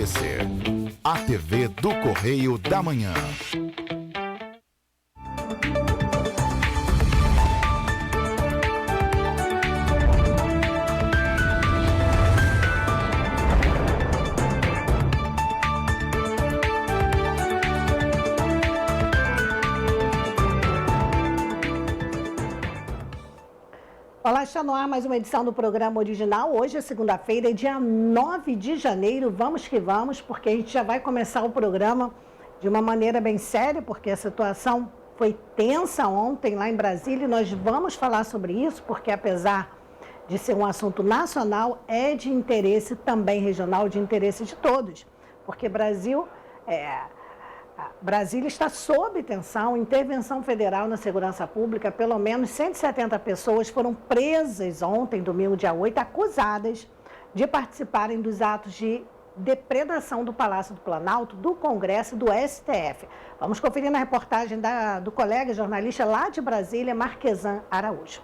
acontecer. A TV do Correio da Manhã. Olá, está no ar mais uma edição do programa original. Hoje é segunda-feira, dia 9 de janeiro. Vamos que vamos, porque a gente já vai começar o programa de uma maneira bem séria, porque a situação foi tensa ontem lá em Brasília e nós vamos falar sobre isso, porque apesar de ser um assunto nacional, é de interesse também regional, de interesse de todos, porque Brasília está sob tensão, intervenção federal na segurança pública. Pelo menos 170 pessoas foram presas ontem, domingo, dia 8, acusadas de participarem dos atos de depredação do Palácio do Planalto, do Congresso e do STF. Vamos conferir na reportagem do colega jornalista lá de Brasília, Marquesan Araújo.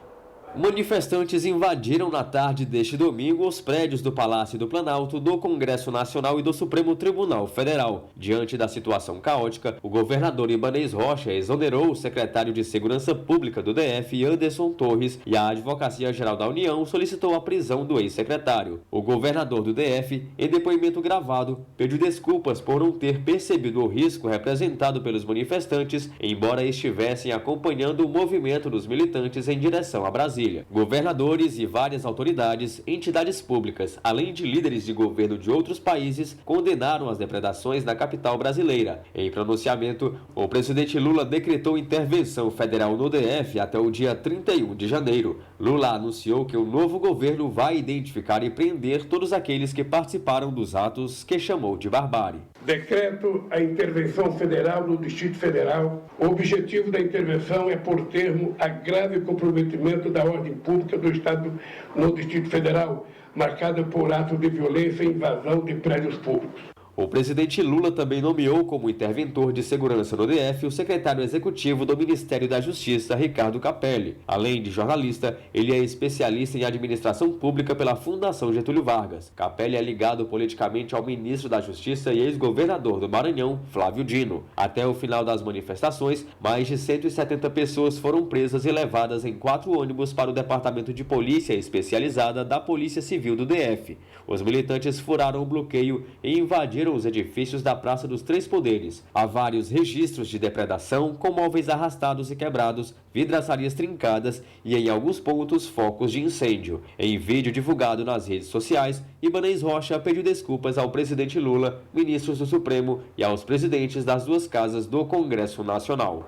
Manifestantes invadiram na tarde deste domingo os prédios do Palácio do Planalto, do Congresso Nacional e do Supremo Tribunal Federal. Diante da situação caótica, o governador Ibanez Rocha exonerou o secretário de Segurança Pública do DF, Anderson Torres, e a Advocacia Geral da União solicitou a prisão do ex-secretário. O governador do DF, em depoimento gravado, pediu desculpas por não ter percebido o risco representado pelos manifestantes, embora estivessem acompanhando o movimento dos militantes em direção a Brasília. Governadores e várias autoridades, entidades públicas, além de líderes de governo de outros países, condenaram as depredações na capital brasileira. Em pronunciamento, o presidente Lula decretou intervenção federal no DF até o dia 31 de janeiro. Lula anunciou que o novo governo vai identificar e prender todos aqueles que participaram dos atos que chamou de barbárie. Decreto a intervenção federal no Distrito Federal. O objetivo da intervenção é pôr termo a grave comprometimento da ordem pública do Estado no Distrito Federal, marcada por atos de violência e invasão de prédios públicos. O presidente Lula também nomeou como interventor de segurança no DF o secretário executivo do Ministério da Justiça, Ricardo Capelli. Além de jornalista, ele é especialista em administração pública pela Fundação Getúlio Vargas. Capelli é ligado politicamente ao ministro da Justiça e ex-governador do Maranhão, Flávio Dino. Até o final das manifestações, mais de 170 pessoas foram presas e levadas em 4 ônibus para o Departamento de Polícia Especializada da Polícia Civil do DF. Os militantes furaram o bloqueio e invadiram os edifícios da Praça dos Três Poderes. Há vários registros de depredação, com móveis arrastados e quebrados, vidraçarias trincadas e, em alguns pontos, focos de incêndio. Em vídeo divulgado nas redes sociais, Ibanez Rocha pediu desculpas ao presidente Lula, ministros do Supremo e aos presidentes das duas casas do Congresso Nacional.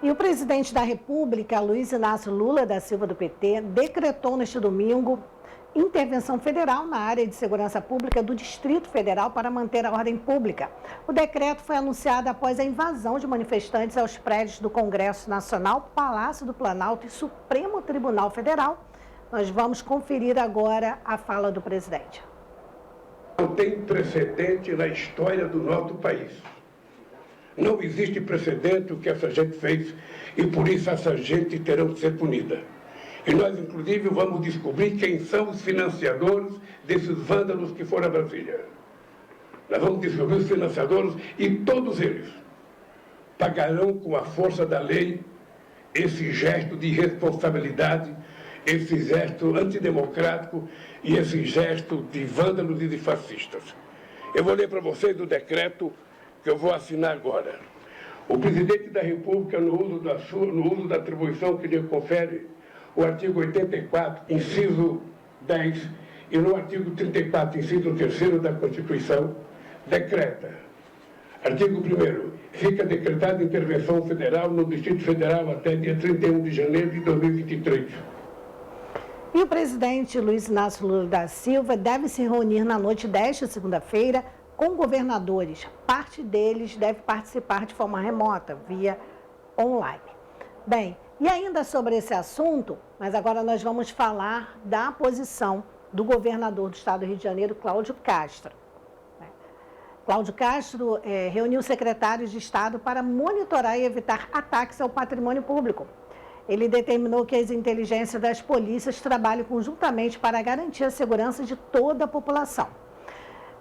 E o presidente da República, Luiz Inácio Lula da Silva, do PT, decretou neste domingo intervenção federal na área de segurança pública do Distrito Federal para manter a ordem pública. O decreto foi anunciado após a invasão de manifestantes aos prédios do Congresso Nacional, Palácio do Planalto e Supremo Tribunal Federal. Nós vamos conferir agora a fala do presidente. Não tem precedente na história do nosso país. Não existe precedente o que essa gente fez e por isso essa gente terá que ser punida. E nós, inclusive, vamos descobrir quem são os financiadores desses vândalos que foram a Brasília. Nós vamos descobrir os financiadores e todos eles pagarão com a força da lei esse gesto de irresponsabilidade, esse gesto antidemocrático e esse gesto de vândalos e de fascistas. Eu vou ler para vocês o decreto que eu vou assinar agora. O presidente da República, no uso da atribuição que lhe confere o artigo 84, inciso 10, e no artigo 34, inciso 3º da Constituição, decreta. Artigo 1º. Fica decretada intervenção federal no Distrito Federal até dia 31 de janeiro de 2023. E o presidente Luiz Inácio Lula da Silva deve se reunir na noite desta segunda-feira com governadores. Parte deles deve participar de forma remota, via online. Bem, e ainda sobre esse assunto, mas agora nós vamos falar da posição do governador do estado do Rio de Janeiro, Cláudio Castro. Cláudio Castro reuniu secretários de Estado para monitorar e evitar ataques ao patrimônio público. Ele determinou que as inteligências das polícias trabalhem conjuntamente para garantir a segurança de toda a população.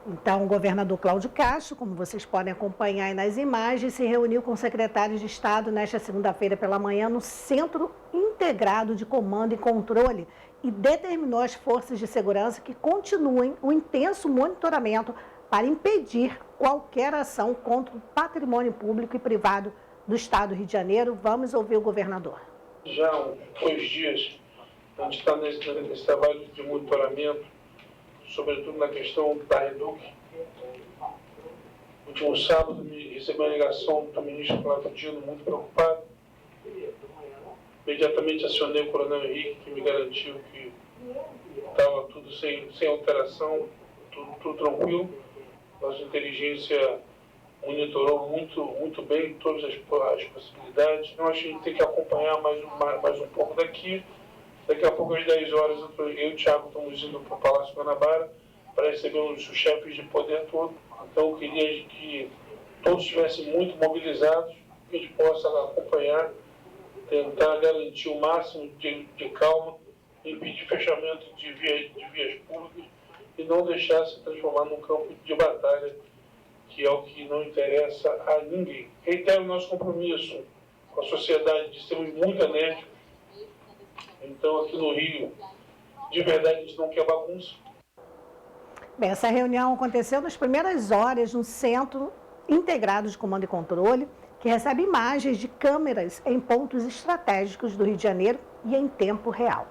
Então, o governador Cláudio Castro, como vocês podem acompanhar aí nas imagens, se reuniu com secretários de Estado nesta segunda-feira pela manhã no Centro Integrado de Comando e Controle e determinou às forças de segurança que continuem o intenso monitoramento para impedir qualquer ação contra o patrimônio público e privado do Estado do Rio de Janeiro. Vamos ouvir o governador. Já há uns 2 dias, a gente está nesse trabalho de monitoramento, sobretudo na questão da Reduc. No último sábado, recebi uma ligação do ministro Flávio Dino, muito preocupado. Imediatamente acionei o coronel Henrique, que me garantiu que estava tudo sem alteração, tudo tranquilo. Nossa inteligência monitorou muito bem todas as possibilidades. Então, acho que a gente tem que acompanhar mais um pouco daqui. Daqui a pouco, às 10 horas, eu e o Thiago estamos indo para o Palácio Guanabara para receber os chefes de poder todo. Então, eu queria que todos estivessem muito mobilizados, que a gente possa acompanhar, tentar garantir o máximo de calma, impedir fechamento de vias públicas e não deixar se transformar num campo de batalha, que é o que não interessa a ninguém. Reitero o nosso compromisso com a sociedade de sermos muito enérgicos. Então, aqui no Rio, de verdade, a gente não quer bagunça. Bem, essa reunião aconteceu nas primeiras horas no Centro Integrado de Comando e Controle, que recebe imagens de câmeras em pontos estratégicos do Rio de Janeiro e em tempo real.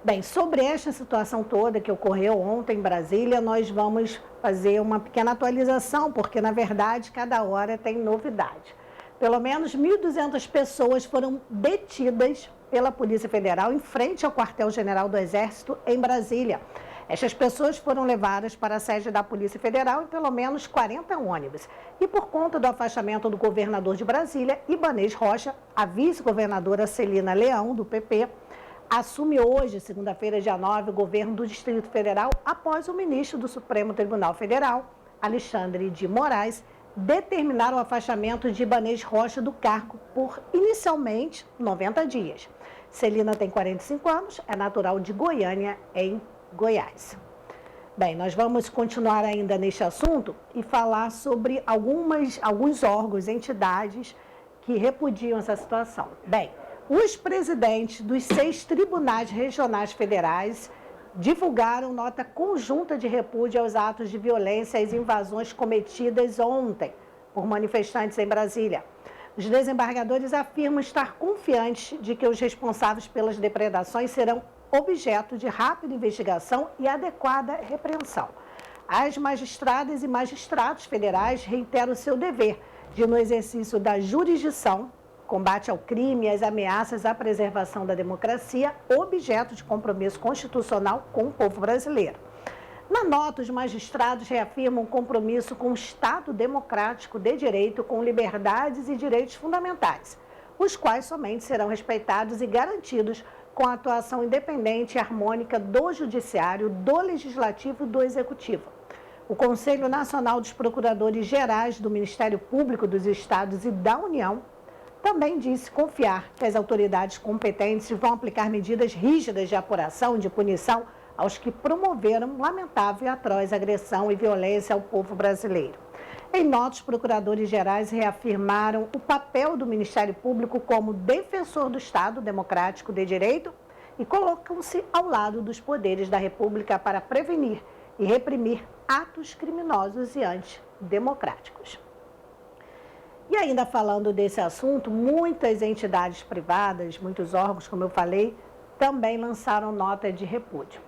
Bem, sobre esta situação toda que ocorreu ontem em Brasília, nós vamos fazer uma pequena atualização, porque, na verdade, cada hora tem novidade. Pelo menos 1.200 pessoas foram detidas pela Polícia Federal em frente ao quartel-general do Exército em Brasília. Estas pessoas foram levadas para a sede da Polícia Federal em pelo menos 40 ônibus. E por conta do afastamento do governador de Brasília, Ibanez Rocha, a vice-governadora Celina Leão, do PP, assume hoje, segunda-feira, dia 9, o governo do Distrito Federal após o ministro do Supremo Tribunal Federal, Alexandre de Moraes, determinar o afastamento de Ibanez Rocha do cargo por, inicialmente, 90 dias. Celina tem 45 anos, é natural de Goiânia, em Goiás. Bem, nós vamos continuar ainda neste assunto e falar sobre alguns órgãos, entidades que repudiam essa situação. Bem, os presidentes dos 6 tribunais regionais federais divulgaram nota conjunta de repúdio aos atos de violência e às invasões cometidas ontem por manifestantes em Brasília. Os desembargadores afirmam estar confiantes de que os responsáveis pelas depredações serão objeto de rápida investigação e adequada repreensão. As magistradas e magistrados federais reiteram seu dever de, no exercício da jurisdição, combate ao crime e às ameaças à preservação da democracia, objeto de compromisso constitucional com o povo brasileiro. Na nota, os magistrados reafirmam um compromisso com o Estado democrático de direito, com liberdades e direitos fundamentais, os quais somente serão respeitados e garantidos com a atuação independente e harmônica do Judiciário, do Legislativo e do Executivo. O Conselho Nacional dos Procuradores Gerais do Ministério Público dos Estados e da União também disse confiar que as autoridades competentes vão aplicar medidas rígidas de apuração e de punição aos que promoveram lamentável e atroz agressão e violência ao povo brasileiro. Em nota, os procuradores gerais reafirmaram o papel do Ministério Público como defensor do Estado democrático de direito e colocam-se ao lado dos poderes da República para prevenir e reprimir atos criminosos e antidemocráticos. E ainda falando desse assunto, muitas entidades privadas, muitos órgãos, como eu falei, também lançaram nota de repúdio.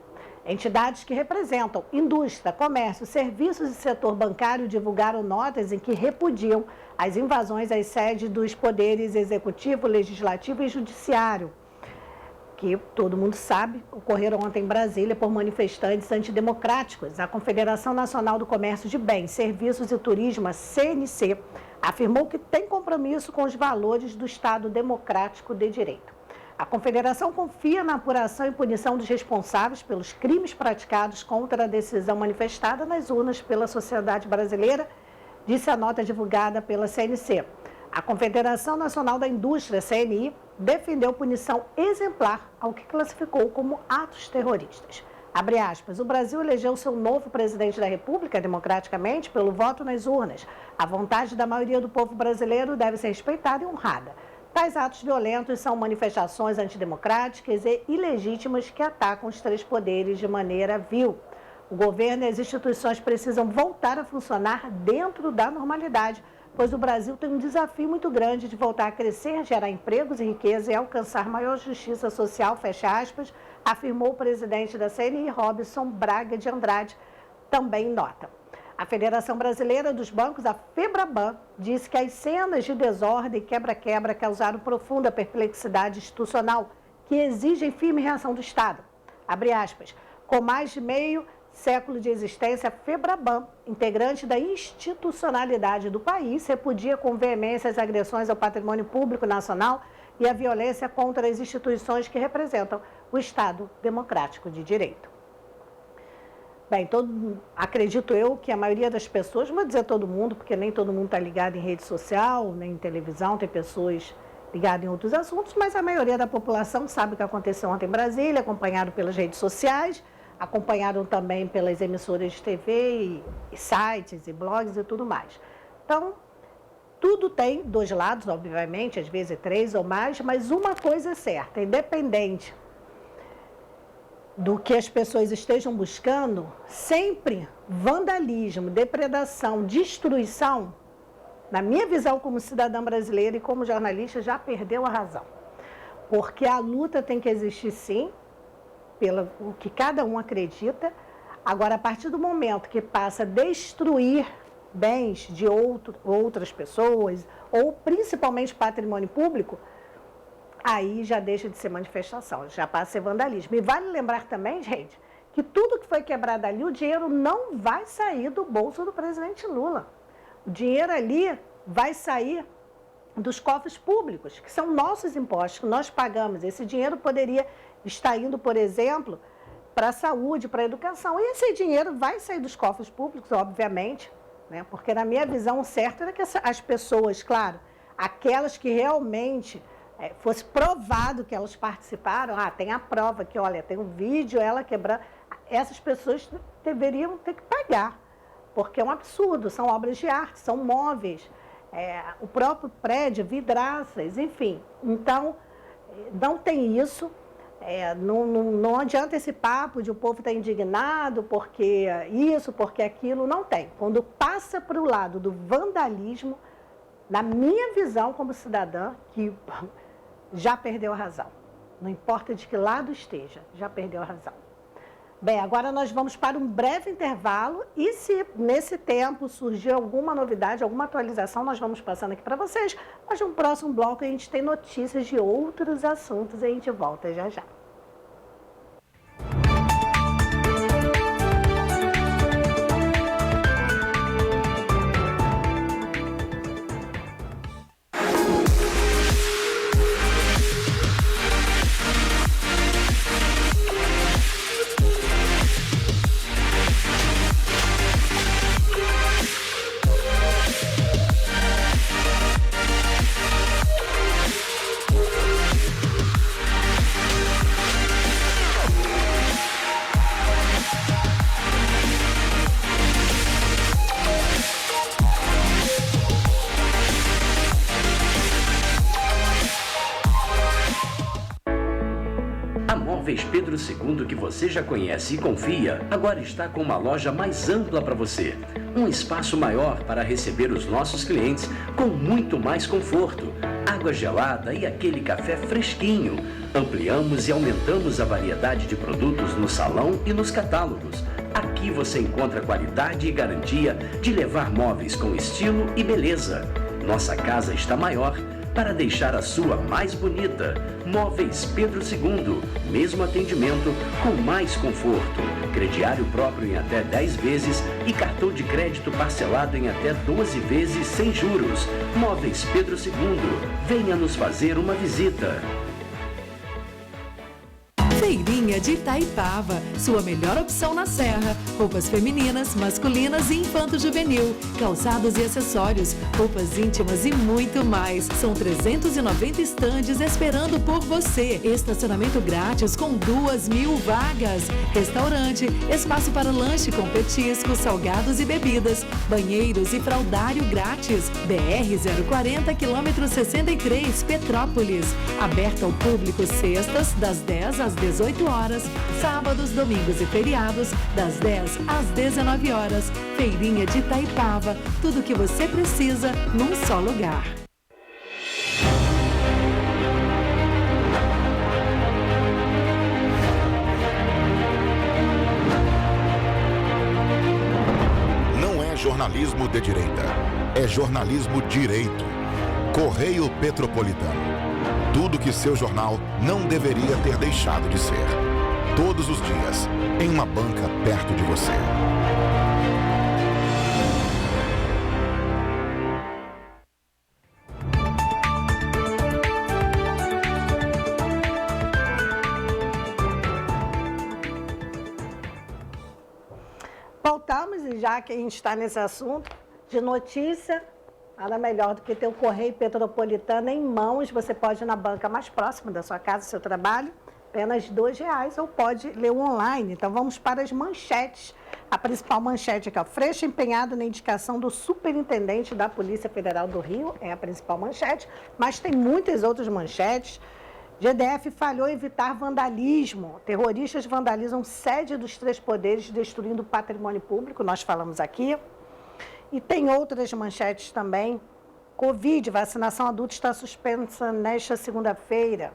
Entidades que representam indústria, comércio, serviços e setor bancário divulgaram notas em que repudiam as invasões às sedes dos poderes executivo, legislativo e judiciário, que todo mundo sabe, ocorreram ontem em Brasília por manifestantes antidemocráticos. A Confederação Nacional do Comércio de Bens, Serviços e Turismo, a CNC, afirmou que tem compromisso com os valores do Estado democrático de direito. A Confederação confia na apuração e punição dos responsáveis pelos crimes praticados contra a decisão manifestada nas urnas pela sociedade brasileira, disse a nota divulgada pela CNC. A Confederação Nacional da Indústria, CNI, defendeu punição exemplar ao que classificou como atos terroristas. Abre aspas, o Brasil elegeu seu novo presidente da República democraticamente pelo voto nas urnas. A vontade da maioria do povo brasileiro deve ser respeitada e honrada. Tais atos violentos são manifestações antidemocráticas e ilegítimas que atacam os três poderes de maneira vil. O governo e as instituições precisam voltar a funcionar dentro da normalidade, pois o Brasil tem um desafio muito grande de voltar a crescer, gerar empregos e riqueza e alcançar maior justiça social, fecha aspas, afirmou o presidente da CNI, Robson Braga de Andrade, também em nota. A Federação Brasileira dos Bancos, a FEBRABAN, disse que as cenas de desordem e quebra-quebra causaram profunda perplexidade institucional, que exigem firme reação do Estado. Abre aspas, com mais de meio século de existência, a FEBRABAN, integrante da institucionalidade do país, repudia com veemência as agressões ao patrimônio público nacional e a violência contra as instituições que representam o Estado democrático de direito. Bem, acredito eu que a maioria das pessoas, não vou dizer todo mundo, porque nem todo mundo está ligado em rede social, nem em televisão, tem pessoas ligadas em outros assuntos, mas a maioria da população sabe o que aconteceu ontem em Brasília, acompanhado pelas redes sociais, acompanhado também pelas emissoras de TV e sites e blogs e tudo mais. Então, tudo tem dois lados, obviamente, às vezes três ou mais, mas uma coisa é certa, independente do que as pessoas estejam buscando, sempre vandalismo, depredação, destruição, na minha visão como cidadã brasileira e como jornalista, já perdeu a razão. Porque a luta tem que existir sim, pelo que cada um acredita. Agora, a partir do momento que passa a destruir bens de outras pessoas, ou principalmente patrimônio público, aí já deixa de ser manifestação, já passa a ser vandalismo. E vale lembrar também, gente, que tudo que foi quebrado ali, o dinheiro não vai sair do bolso do presidente Lula. O dinheiro ali vai sair dos cofres públicos, que são nossos impostos, que nós pagamos. Esse dinheiro poderia estar indo, por exemplo, para a saúde, para a educação. E esse dinheiro vai sair dos cofres públicos, obviamente, né? Porque na minha visão, o certo era que as pessoas, claro, aquelas que realmente fosse provado que elas participaram, tem a prova que, olha, tem um vídeo, ela quebrando, essas pessoas deveriam ter que pagar, porque é um absurdo, são obras de arte, são móveis, o próprio prédio, vidraças, enfim. Então, não tem isso, não adianta esse papo de o povo estar indignado porque isso, porque aquilo, não tem. Quando passa para o lado do vandalismo, na minha visão como cidadã, que já perdeu a razão. Não importa de que lado esteja, já perdeu a razão. Bem, agora nós vamos para um breve intervalo e se nesse tempo surgir alguma novidade, alguma atualização, nós vamos passando aqui para vocês. Mas no próximo bloco a gente tem notícias de outros assuntos e a gente volta já já. Pedro II, que você já conhece e confia, agora está com uma loja mais ampla para você. Um espaço maior para receber os nossos clientes com muito mais conforto, água gelada e aquele café fresquinho. Ampliamos e aumentamos a variedade de produtos no salão e nos catálogos. Aqui você encontra qualidade e garantia de levar móveis com estilo e beleza. Nossa casa está maior para deixar a sua mais bonita. Móveis Pedro II, mesmo atendimento com mais conforto. Crediário próprio em até 10 vezes e cartão de crédito parcelado em até 12 vezes sem juros. Móveis Pedro II, venha nos fazer uma visita. Feirinha de Itaipava, sua melhor opção na Serra. Roupas femininas, masculinas e infanto-juvenil, calçados e acessórios, roupas íntimas e muito mais. São 390 estandes esperando por você. Estacionamento grátis com 2.000 vagas. Restaurante, espaço para lanche com petiscos, salgados e bebidas, banheiros e fraldário grátis. BR-040, quilômetro 63, Petrópolis. Aberto ao público sextas, das 10 às 18 horas, sábados, domingos e feriados, das 10 às 19 horas. Feirinha de Itaipava, tudo o que você precisa num só lugar. Não é jornalismo de direita, é jornalismo direito. Correio Petropolitano. Tudo que seu jornal não deveria ter deixado de ser. Todos os dias, em uma banca perto de você. Voltamos, e já que a gente está nesse assunto de notícia, nada melhor do que ter o Correio Petropolitano em mãos. Você pode ir na banca mais próxima da sua casa, do seu trabalho, apenas R$2, ou pode ler online. Então vamos para as manchetes. A principal manchete aqui, ó, Freixo empenhado na indicação do superintendente da Polícia Federal do Rio, é a principal manchete, mas tem muitas outras manchetes. GDF falhou em evitar vandalismo. Terroristas vandalizam sede dos 3 poderes, destruindo patrimônio público, nós falamos aqui. E tem outras manchetes também. Covid, vacinação adulta está suspensa nesta segunda-feira.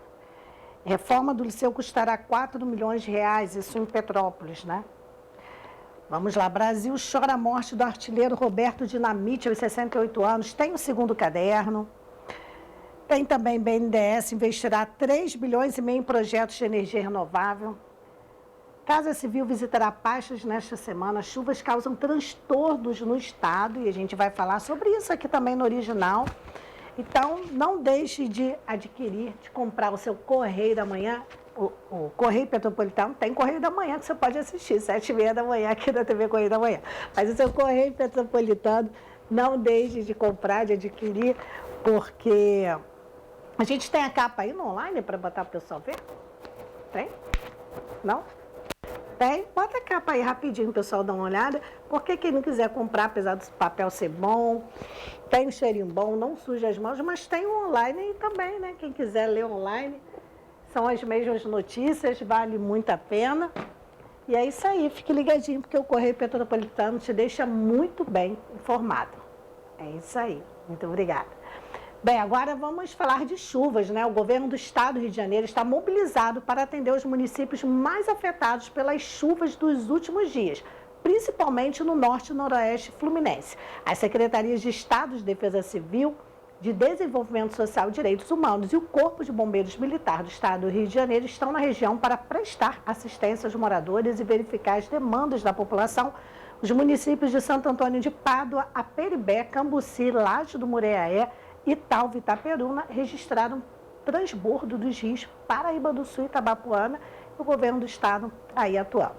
Reforma do Liceu custará R$4 milhões, isso em Petrópolis, né? Vamos lá, Brasil chora a morte do artilheiro Roberto Dinamite, aos 68 anos, tem o segundo caderno. Tem também BNDES, investirá R$3,5 bilhões em projetos de energia renovável. Casa Civil visitará pastas nesta semana. Chuvas causam transtornos no estado e a gente vai falar sobre isso aqui também no original. Então, não deixe de adquirir, de comprar o seu Correio da Manhã. O Correio Petropolitano tem Correio da Manhã que você pode assistir, 7h30 da manhã aqui da TV Correio da Manhã. Mas o seu Correio Petropolitano, não deixe de comprar, de adquirir, porque a gente tem a capa aí no online para botar para o pessoal ver? Tem? Não? Tem? Bota a capa aí rapidinho, o pessoal dá uma olhada, porque quem não quiser comprar, apesar do papel ser bom, tem um cheirinho bom, não suja as mãos, mas tem o online aí também, né? Quem quiser ler online, são as mesmas notícias, vale muito a pena. E é isso aí, fique ligadinho, porque o Correio Petropolitano te deixa muito bem informado. É isso aí, muito obrigada. Bem, agora vamos falar de chuvas, né? O governo do estado do Rio de Janeiro está mobilizado para atender os municípios mais afetados pelas chuvas dos últimos dias, principalmente no norte e noroeste fluminense. As secretarias de Estado de Defesa Civil, de Desenvolvimento Social e Direitos Humanos e o Corpo de Bombeiros Militar do estado do Rio de Janeiro estão na região para prestar assistência aos moradores e verificar as demandas da população. Os municípios de Santo Antônio de Pádua, Aperibé, Cambuci, Laje do Mureaé, Italva e Itaperuna registraram transbordo dos rios Paraíba do Sul e Itabapuana, e o governo do estado aí atuando.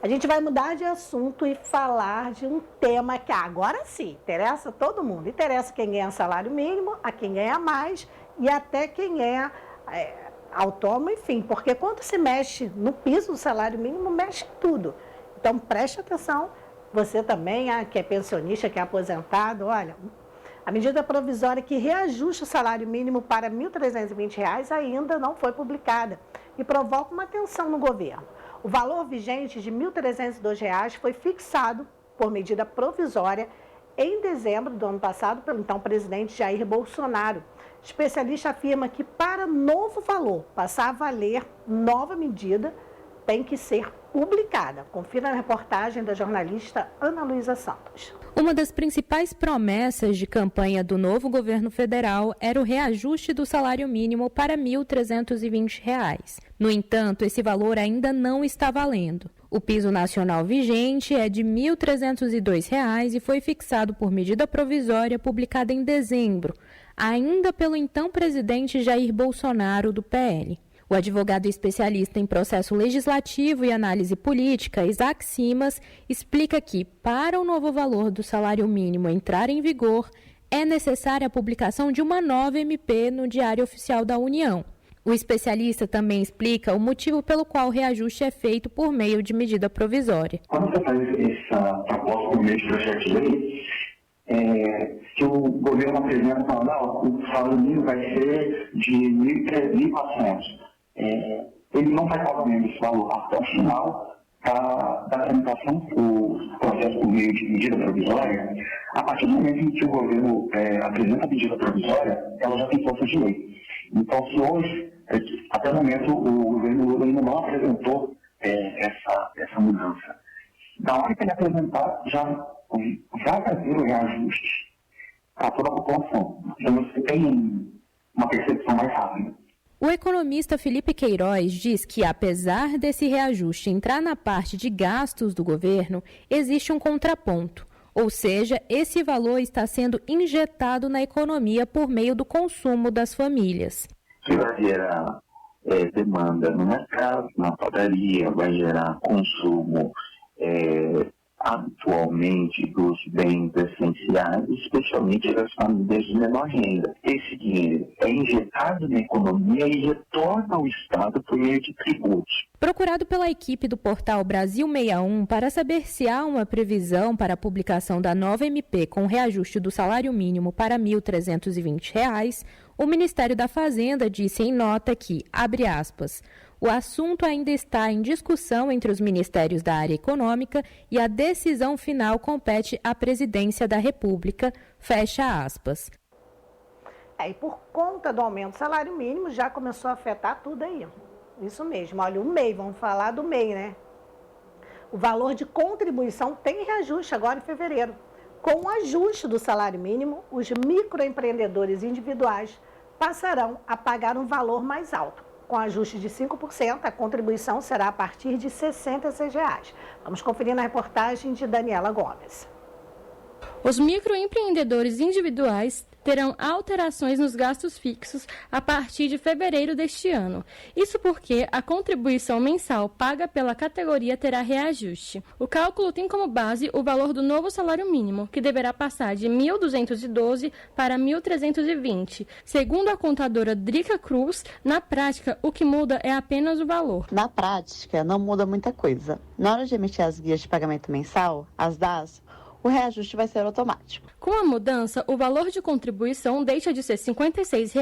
A gente vai mudar de assunto e falar de um tema que agora sim interessa todo mundo. Interessa quem ganha salário mínimo, a quem ganha mais e até quem é autônomo, enfim, porque quando se mexe no piso do salário mínimo, mexe tudo. Então preste atenção, você também, que é pensionista, que é aposentado, olha, a medida provisória que reajusta o salário mínimo para R$ 1.320 ainda não foi publicada e provoca uma tensão no governo. O valor vigente de R$ 1.302 foi fixado por medida provisória em dezembro do ano passado pelo então presidente Jair Bolsonaro. O especialista afirma que para novo valor passar a valer, nova medida tem que ser publicada. Confira na reportagem da jornalista Ana Luísa Santos. Uma das principais promessas de campanha do novo governo federal era o reajuste do salário mínimo para R$ 1.320. No entanto, esse valor ainda não está valendo. O piso nacional vigente é de R$ 1.302 e foi fixado por medida provisória publicada em dezembro, ainda pelo então presidente Jair Bolsonaro, do PL. O advogado especialista em processo legislativo e análise política, Isaac Simas, explica que, para o novo valor do salário mínimo entrar em vigor, é necessária a publicação de uma nova MP no Diário Oficial da União. O especialista também explica o motivo pelo qual o reajuste é feito por meio de medida provisória. Quando você faz essa proposta por meio de projeto de lei, se o governo apresenta falando, o salário mínimo vai ser de 1.400. Ele não vai pagar mesmo esse valor até o final da tramitação do processo por meio de medida provisória. A partir do momento em que o governo apresenta a medida provisória, ela já tem força de lei. Então, se hoje, até o momento, o governo Lula ainda não apresentou essa mudança, da hora que ele apresentar, já vai fazer o reajuste para toda a população. Então, você tem uma percepção mais rápida. O economista Felipe Queiroz diz que, apesar desse reajuste entrar na parte de gastos do governo, existe um contraponto. Ou seja, esse valor está sendo injetado na economia por meio do consumo das famílias. Vai gerar demanda no mercado, na padaria, vai gerar consumo atualmente dos bens essenciais, especialmente das famílias de menor renda. Esse dinheiro é injetado na economia e retorna ao Estado por meio de tributos. Procurado pela equipe do portal Brasil 61 para saber se há uma previsão para a publicação da nova MP com reajuste do salário mínimo para R$ 1.320, o Ministério da Fazenda disse em nota que, abre aspas, o assunto ainda está em discussão entre os ministérios da área econômica e a decisão final compete à Presidência da República, fecha aspas. E por conta do aumento do salário mínimo, já começou a afetar tudo aí. Isso mesmo, olha, o MEI, vamos falar do MEI, né? O valor de contribuição tem reajuste agora em fevereiro. Com o ajuste do salário mínimo, os microempreendedores individuais passarão a pagar um valor mais alto. Com ajuste de 5%, a contribuição será a partir de R$ 66. Vamos conferir na reportagem de Daniela Gomes. Os microempreendedores individuais terão alterações nos gastos fixos a partir de fevereiro deste ano. Isso porque a contribuição mensal paga pela categoria terá reajuste. O cálculo tem como base o valor do novo salário mínimo, que deverá passar de R$ 1.212 para R$ 1.320. Segundo a contadora Drica Cruz, na prática, o que muda é apenas o valor. Na prática, não muda muita coisa. Na hora de emitir as guias de pagamento mensal, as DAS, o reajuste vai ser automático. Com a mudança, o valor de contribuição deixa de ser R$ 56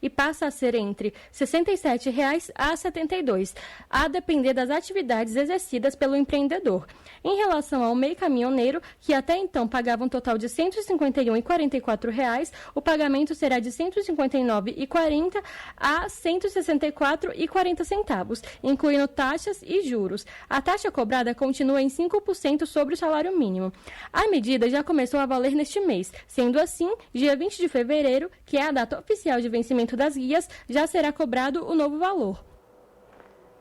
e passa a ser entre R$ 67 a R$ 72, a depender das atividades exercidas pelo empreendedor. Em relação ao MEI caminhoneiro, que até então pagava um total de R$ 151,44, o pagamento será de R$ 159,40 a R$ 164,40, incluindo taxas e juros. A taxa cobrada continua em 5% sobre o salário mínimo. A medida já começou a valer neste mês. Sendo assim, dia 20 de fevereiro, que é a data oficial de vencimento das guias, já será cobrado o novo valor.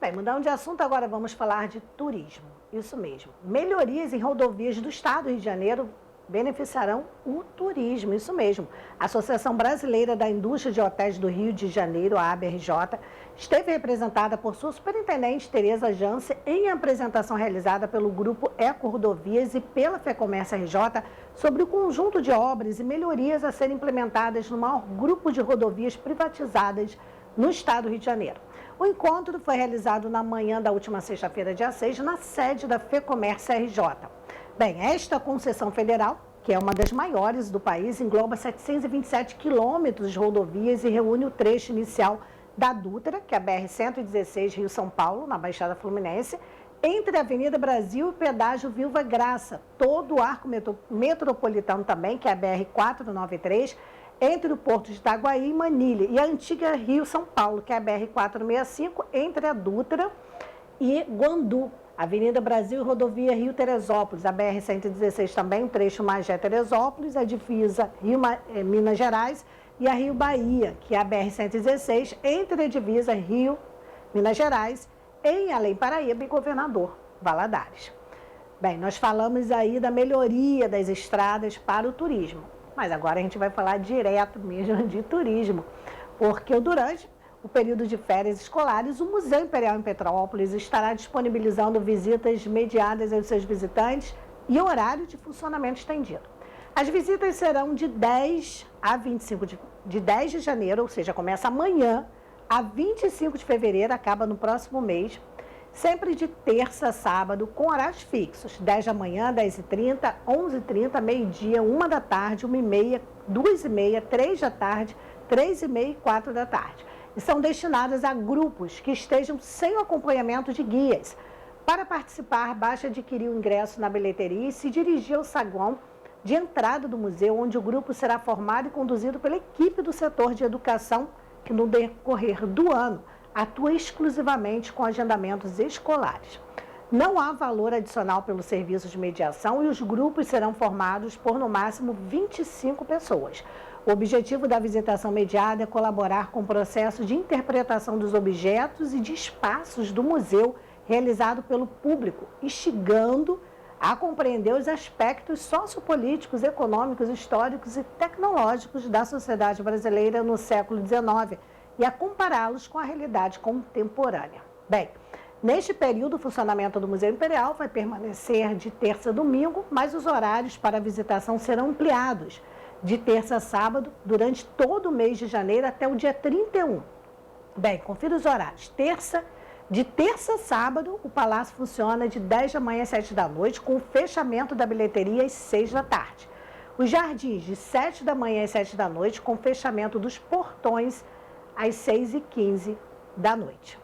Bem, mudando de assunto, agora vamos falar de turismo. Isso mesmo. Melhorias em rodovias do estado do Rio de Janeiro beneficiarão o turismo, isso mesmo. A Associação Brasileira da Indústria de Hotéis do Rio de Janeiro, a ABRJ, esteve representada por sua superintendente, Tereza Jance, em apresentação realizada pelo Grupo Eco Rodovias e pela FEComércio RJ sobre o conjunto de obras e melhorias a serem implementadas no maior grupo de rodovias privatizadas no estado do Rio de Janeiro. O encontro foi realizado na manhã da última sexta-feira, dia 6, na sede da FEComércio RJ. Bem, esta concessão federal, que é uma das maiores do país, engloba 727 quilômetros de rodovias e reúne o trecho inicial da Dutra, que é a BR-116 Rio-São Paulo, na Baixada Fluminense, entre a Avenida Brasil e o pedágio Viúva Graça, todo o arco metropolitano também, que é a BR-493, entre o Porto de Itaguaí e Manilha, e a antiga Rio-São Paulo, que é a BR-465, entre a Dutra e Guandu. Avenida Brasil e Rodovia Rio-Teresópolis, a BR-116 também, um trecho Magé-Teresópolis, a divisa Rio-Minas Gerais e a Rio-Bahia, que é a BR-116, entre a divisa Rio-Minas Gerais, em Além Paraíba e Governador Valadares. Bem, nós falamos aí da melhoria das estradas para o turismo, mas agora a gente vai falar direto mesmo de turismo, porque o Durante, o período de férias escolares, o Museu Imperial em Petrópolis estará disponibilizando visitas mediadas aos seus visitantes e horário de funcionamento estendido. As visitas serão de 10 a 25 de 10 de janeiro, ou seja, começa amanhã, a 25 de fevereiro, acaba no próximo mês, sempre de terça a sábado, com horários fixos, 10 da manhã, 10h30, 11h30, meio-dia, 1 da tarde, 1h30, 2h30, 3 da tarde, 3h30 e 4 da tarde. E são destinadas a grupos que estejam sem o acompanhamento de guias. Para participar, basta adquirir o ingresso na bilheteria e se dirigir ao saguão de entrada do museu, onde o grupo será formado e conduzido pela equipe do setor de educação, que no decorrer do ano atua exclusivamente com agendamentos escolares. Não há valor adicional pelo serviço de mediação e os grupos serão formados por, no máximo, 25 pessoas. O objetivo da visitação mediada é colaborar com o processo de interpretação dos objetos e de espaços do museu realizado pelo público, instigando a compreender os aspectos sociopolíticos, econômicos, históricos e tecnológicos da sociedade brasileira no século XIX e a compará-los com a realidade contemporânea. Bem, neste período, o funcionamento do Museu Imperial vai permanecer de terça a domingo, mas os horários para a visitação serão ampliados de terça a sábado durante todo o mês de janeiro até o dia 31. Bem, confira os horários. De terça a sábado, o Palácio funciona de 10 da manhã às 7 da noite, com o fechamento da bilheteria às 6 da tarde. Os jardins, de 7 da manhã às 7 da noite, com o fechamento dos portões às 6h15 da noite.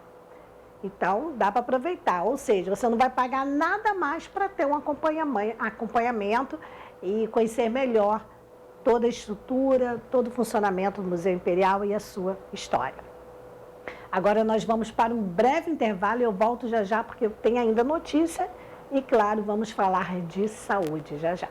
Então, dá para aproveitar, ou seja, você não vai pagar nada mais para ter um acompanhamento e conhecer melhor toda a estrutura, todo o funcionamento do Museu Imperial e a sua história. Agora nós vamos para um breve intervalo e eu volto já já, porque tem ainda notícia e, claro, vamos falar de saúde já já.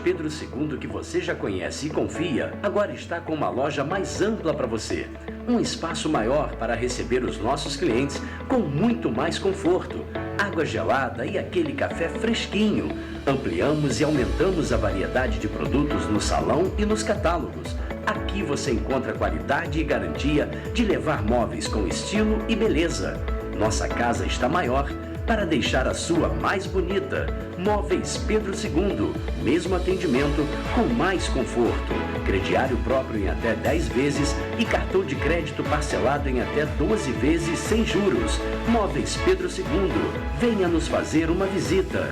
Pedro II, que você já conhece e confia, agora está com uma loja mais ampla para você. Um espaço maior para receber os nossos clientes com muito mais conforto, água gelada e aquele café fresquinho. Ampliamos e aumentamos a variedade de produtos no salão e nos catálogos. Aqui você encontra qualidade e garantia de levar móveis com estilo e beleza. Nossa casa está maior para deixar a sua mais bonita. Móveis Pedro II, mesmo atendimento com mais conforto. Crediário próprio em até 10 vezes e cartão de crédito parcelado em até 12 vezes sem juros. Móveis Pedro II, venha nos fazer uma visita.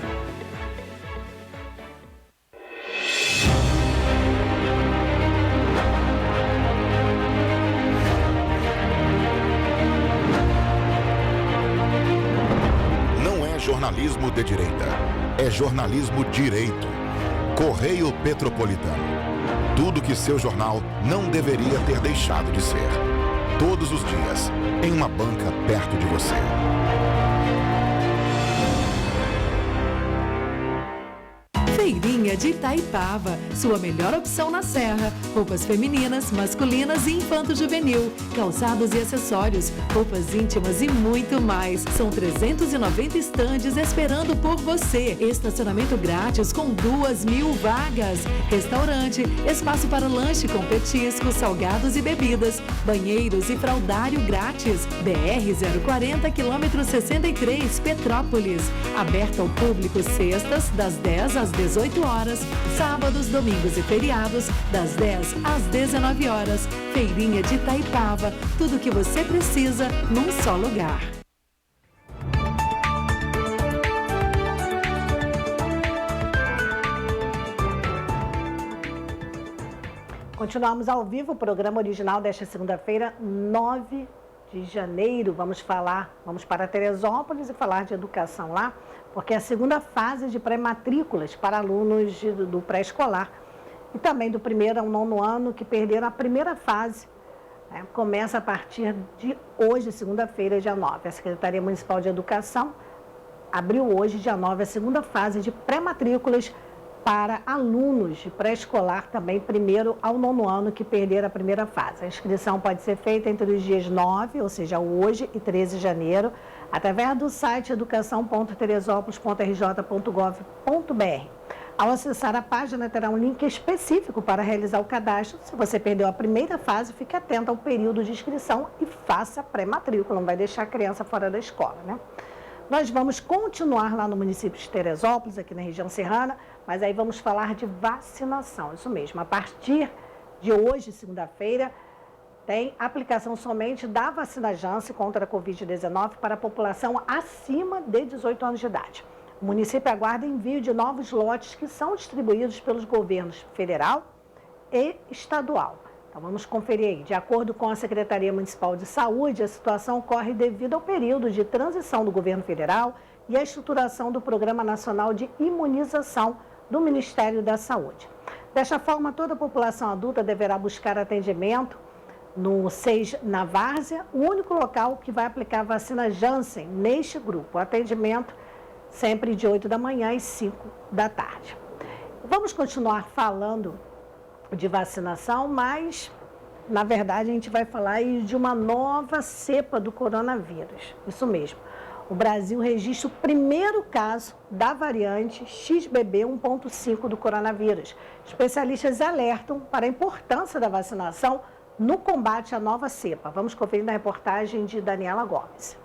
Jornalismo de direita. É jornalismo direito. Correio Petropolitano. Tudo que seu jornal não deveria ter deixado de ser. Todos os dias, em uma banca perto de você. Feirinha de Itaipava, sua melhor opção na Serra. Roupas femininas, masculinas e infanto-juvenil, calçados e acessórios, roupas íntimas e muito mais. São 390 estandes esperando por você. Estacionamento grátis com 2.000 vagas. Restaurante, espaço para lanche com petiscos, salgados e bebidas, banheiros e fraldário grátis. BR 040, quilômetro 63, Petrópolis. Aberto ao público sextas, das 10 às 18 horas, sábados, domingos e feriados, das 10 às 19 horas. Feirinha de Itaipava, tudo o que você precisa num só lugar. Continuamos ao vivo, o programa original desta segunda-feira, 9 de janeiro, vamos para Teresópolis e falar de educação lá, porque é a segunda fase de pré-matrículas para alunos do pré-escolar e também do 1º ao 9º ano que perderam a primeira fase. Começa a partir de hoje, segunda-feira, dia 9. A Secretaria Municipal de Educação abriu hoje, dia 9, a segunda fase de pré-matrículas para alunos de pré-escolar, também 1º ao 9º ano que perderam a primeira fase. A inscrição pode ser feita entre os dias 9, ou seja, hoje, e 13 de janeiro, através do site educação.teresópolis.rj.gov.br. Ao acessar a página, terá um link específico para realizar o cadastro. Se você perdeu a primeira fase, fique atento ao período de inscrição e faça pré-matrícula, não vai deixar a criança fora da escola, né? Nós vamos continuar lá no município de Teresópolis, aqui na região serrana, mas aí vamos falar de vacinação, isso mesmo. A partir de hoje, segunda-feira, tem aplicação somente da vacina Janssen contra a Covid-19 para a população acima de 18 anos de idade. O município aguarda envio de novos lotes que são distribuídos pelos governos federal e estadual. Então vamos conferir aí. De acordo com a Secretaria Municipal de Saúde, a situação ocorre devido ao período de transição do governo federal e à estruturação do Programa Nacional de Imunização do Ministério da Saúde. Desta forma, toda a população adulta deverá buscar atendimento no SES na Várzea, o único local que vai aplicar a vacina Janssen neste grupo. O atendimento sempre de 8 da manhã às 5 da tarde. Vamos continuar falando de vacinação, mas, na verdade, a gente vai falar aí de uma nova cepa do coronavírus. Isso mesmo. O Brasil registra o primeiro caso da variante XBB 1.5 do coronavírus. Especialistas alertam para a importância da vacinação no combate à nova cepa. Vamos conferir na reportagem de Daniela Gomes.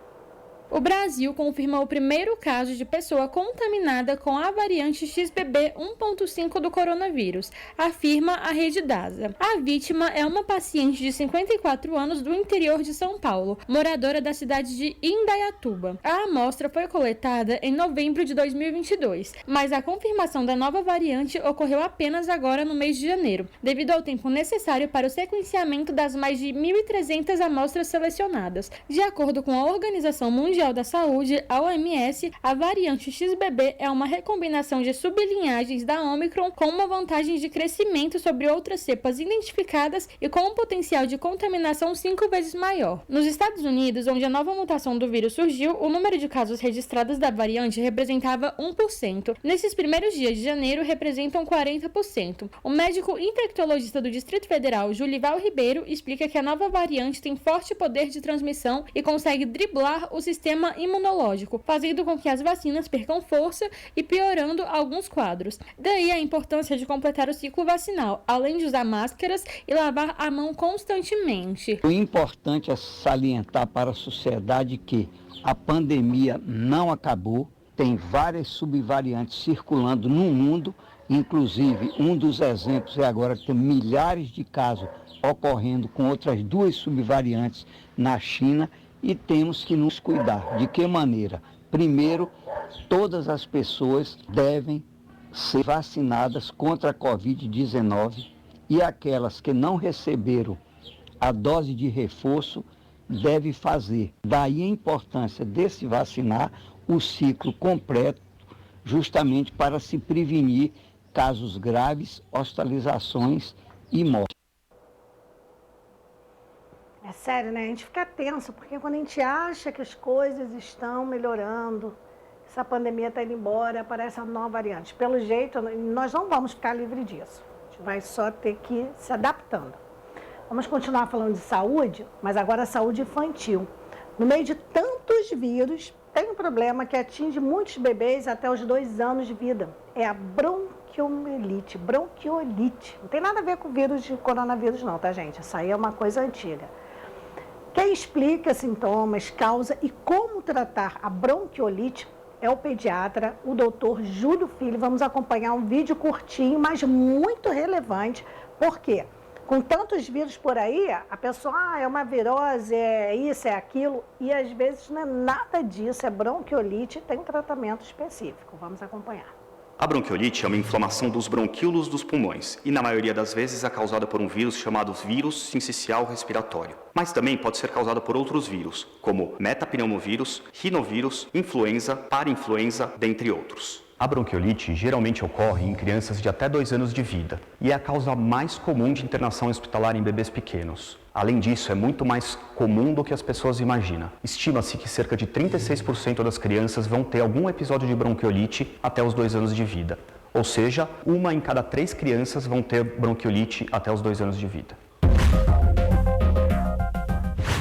O Brasil confirmou o primeiro caso de pessoa contaminada com a variante XBB 1.5 do coronavírus, afirma a Rede DASA. A vítima é uma paciente de 54 anos do interior de São Paulo, moradora da cidade de Indaiatuba. A amostra foi coletada em novembro de 2022, mas a confirmação da nova variante ocorreu apenas agora no mês de janeiro, devido ao tempo necessário para o sequenciamento das mais de 1.300 amostras selecionadas. De acordo com a Organização Mundial da Saúde, a OMS, a variante XBB é uma recombinação de sublinhagens da Omicron com uma vantagem de crescimento sobre outras cepas identificadas e com um potencial de contaminação 5 vezes maior. Nos Estados Unidos, onde a nova mutação do vírus surgiu, o número de casos registrados da variante representava 1%. Nesses primeiros dias de janeiro, representam 40%. O médico infectologista do Distrito Federal, Julival Ribeiro, explica que a nova variante tem forte poder de transmissão e consegue driblar o sistema imunológico, fazendo com que as vacinas percam força e piorando alguns quadros. Daí a importância de completar o ciclo vacinal, além de usar máscaras e lavar a mão constantemente. O importante é salientar para a sociedade que a pandemia não acabou, tem várias subvariantes circulando no mundo, inclusive um dos exemplos é agora que tem milhares de casos ocorrendo com outras 2 subvariantes na China. E temos que nos cuidar. De que maneira? Primeiro, todas as pessoas devem ser vacinadas contra a Covid-19 e aquelas que não receberam a dose de reforço devem fazer. Daí a importância de se vacinar o ciclo completo, justamente para se prevenir casos graves, hospitalizações e mortes. É sério, né? A gente fica tenso, porque quando a gente acha que as coisas estão melhorando, essa pandemia está indo embora, aparece a nova variante. Pelo jeito, nós não vamos ficar livre disso. A gente vai só ter que ir se adaptando. Vamos continuar falando de saúde, mas agora saúde infantil. No meio de tantos vírus, tem um problema que atinge muitos bebês até os 2 anos de vida. É a bronquiolite. Não tem nada a ver com o vírus de coronavírus não, tá, gente? Isso aí é uma coisa antiga. Quem explica sintomas, causa e como tratar a bronquiolite é o pediatra, o doutor Júlio Filho. Vamos acompanhar um vídeo curtinho, mas muito relevante. Por quê? Com tantos vírus por aí, a pessoa, é uma virose, é isso, é aquilo. E às vezes não é nada disso, é bronquiolite e tem tratamento específico. Vamos acompanhar. A bronquiolite é uma inflamação dos bronquíolos dos pulmões e, na maioria das vezes, é causada por um vírus chamado vírus sincicial respiratório. Mas também pode ser causada por outros vírus, como metapneumovírus, rinovírus, influenza, parainfluenza, dentre outros. A bronquiolite geralmente ocorre em crianças de até 2 anos de vida e é a causa mais comum de internação hospitalar em bebês pequenos. Além disso, é muito mais comum do que as pessoas imaginam. Estima-se que cerca de 36% das crianças vão ter algum episódio de bronquiolite até os 2 anos de vida. Ou seja, 1 em cada 3 crianças vão ter bronquiolite até os 2 anos de vida.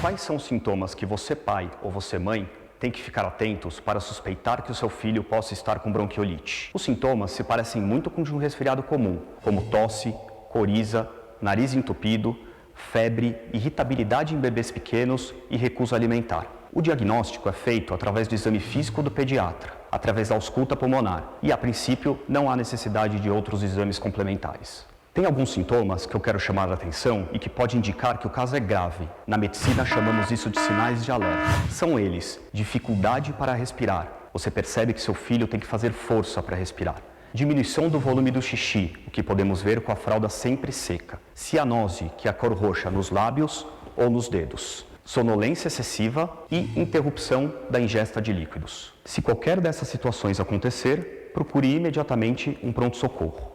Quais são os sintomas que você, pai ou você, mãe, tem que ficar atentos para suspeitar que o seu filho possa estar com bronquiolite? Os sintomas se parecem muito com de um resfriado comum, como tosse, coriza, nariz entupido, febre, irritabilidade em bebês pequenos e recusa alimentar. O diagnóstico é feito através do exame físico do pediatra, através da ausculta pulmonar, e a princípio não há necessidade de outros exames complementares. Tem alguns sintomas que eu quero chamar a atenção e que pode indicar que o caso é grave. Na medicina chamamos isso de sinais de alerta. São eles: dificuldade para respirar. Você percebe que seu filho tem que fazer força para respirar. Diminuição do volume do xixi, o que podemos ver com a fralda sempre seca. Cianose, que é a cor roxa nos lábios ou nos dedos. Sonolência excessiva e interrupção da ingesta de líquidos. Se qualquer dessas situações acontecer, procure imediatamente um pronto-socorro.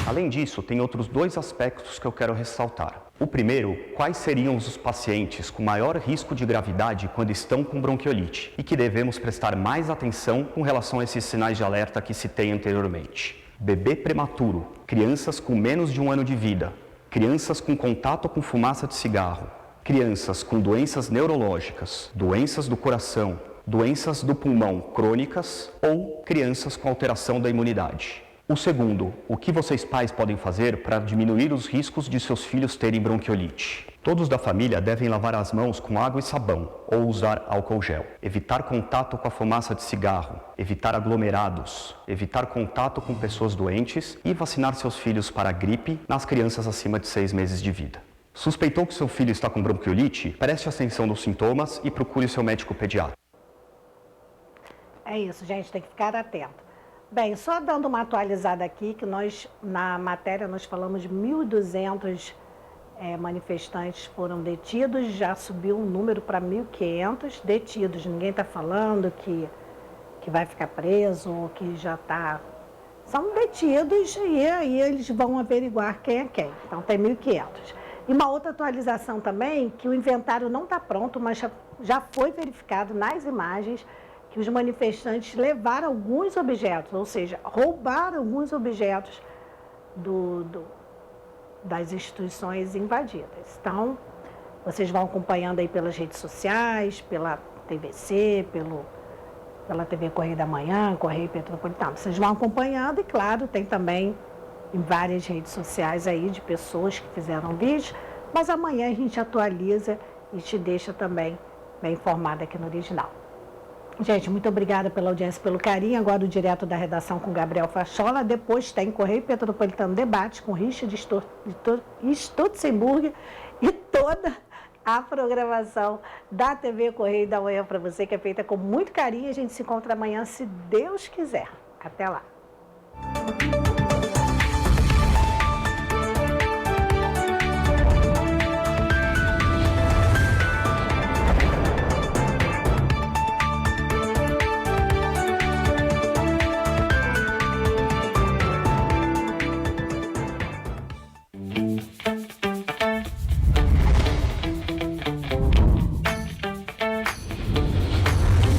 Além disso, tem outros 2 aspectos que eu quero ressaltar. O primeiro, quais seriam os pacientes com maior risco de gravidade quando estão com bronquiolite e que devemos prestar mais atenção com relação a esses sinais de alerta que citei anteriormente. Bebê prematuro, crianças com menos de 1 ano de vida, crianças com contato com fumaça de cigarro, crianças com doenças neurológicas, doenças do coração, doenças do pulmão crônicas ou crianças com alteração da imunidade. O segundo, o que vocês pais podem fazer para diminuir os riscos de seus filhos terem bronquiolite? Todos da família devem lavar as mãos com água e sabão ou usar álcool gel. Evitar contato com a fumaça de cigarro, evitar aglomerados, evitar contato com pessoas doentes e vacinar seus filhos para a gripe nas crianças acima de 6 meses de vida. Suspeitou que seu filho está com bronquiolite? Preste atenção nos sintomas e procure seu médico pediatra. É isso, gente, tem que ficar atento. Bem, só dando uma atualizada aqui, que nós, na matéria, nós falamos de 1.200 manifestantes foram detidos, já subiu o número para 1.500 detidos. Ninguém está falando que vai ficar preso ou que já está... São detidos e aí eles vão averiguar quem é quem. Então, tem 1.500. E uma outra atualização também, que o inventário não está pronto, mas já foi verificado nas imagens que os manifestantes levaram alguns objetos, ou seja, roubaram alguns objetos das instituições invadidas. Então, vocês vão acompanhando aí pelas redes sociais, pela TVC, pela TV Correio da Manhã, Correio Petropolitano. Vocês vão acompanhando e, claro, tem também em várias redes sociais aí de pessoas que fizeram vídeos, mas amanhã a gente atualiza e te deixa também bem informado aqui no Original. Gente, muito obrigada pela audiência, pelo carinho. Agora o direto da redação com Gabriel Fachola. Depois tem Correio Petropolitano Debate com Richard Stutzenburg e toda a programação da TV Correio da Manhã para você, que é feita com muito carinho. A gente se encontra amanhã, se Deus quiser. Até lá.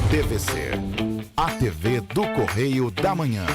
TVC, a TV do Correio da Manhã.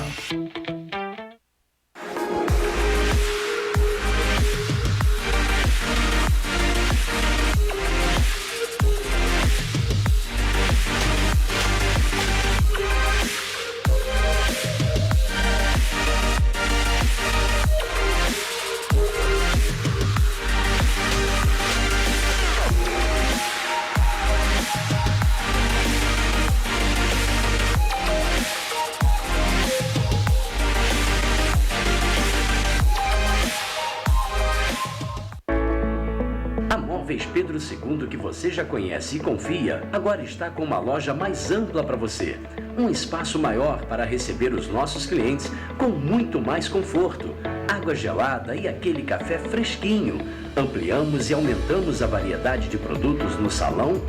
Pedro II, que você já conhece e confia, agora está com uma loja mais ampla para você. Um espaço maior para receber os nossos clientes com muito mais conforto. Água gelada e aquele café fresquinho. Ampliamos e aumentamos a variedade de produtos no salão